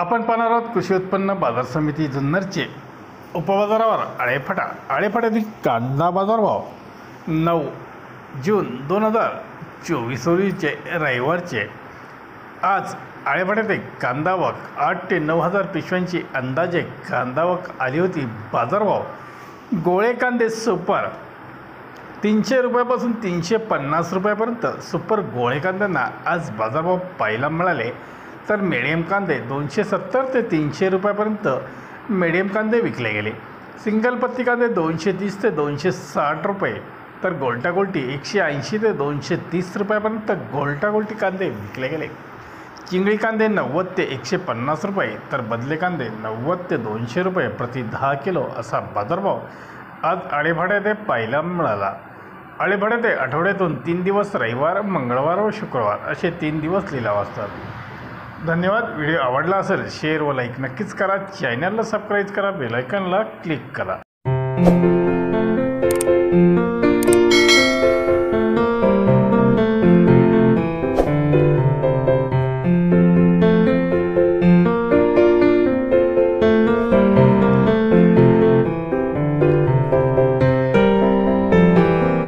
आपण पाहणार आहोत कृषी उत्पन्न बाजार समिती जुन्नरचे उपबाजारावर आळेफाट्यातील कांदा बाजारभाव 9 जून 2024 रोजीचे रविवारचे। आज आळेफाट्यात कांदावक 8 ते 9 हजार पिशव्यांची अंदाजे कांदावक आली होती। बाजारभाव गोळे कांदे सुपर 300 रुपयापासून 350 रुपयापर्यंत सुपर गोळे कांद्यांना आज बाजारभाव पाहायला मिळाले, तर मीडियम कांदे 270 ते 300 रुपयापर्यंत मीडियम कांदे विकले गेले। सिंगल पत्ती कांदे 230 ते 260 रुपये, तर गोल्टा गोल्टी 180 ते 230 रुपयापर्यंत गोल्टा गोल्टी कांदे विकले गेले। चिंगळी कांदे 90 ते 150 रुपये, तर बदले कांदे 90 ते 200 रुपये प्रति 10 किलो असा बाजारभाव आज आळेफाट्यात पाहायला मिळाला। आळेफाट्यात आठवड्यातून 3 दिवस रविवार, मंगळवार व शुक्रवार असे 3 दिवस लिलाव असतात। धन्यवाद। व्हिडिओ आवडला असेल शेअर व लाईक नक्कीच करा। चॅनलला सबस्क्राईब करा, बेल आयकॉनला क्लिक करा।